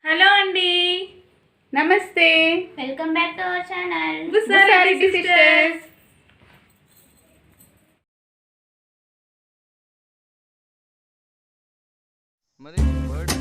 Hello అండి, నమస్తే. Welcome back to our channel Busareddy sisters. మరి బర్డ్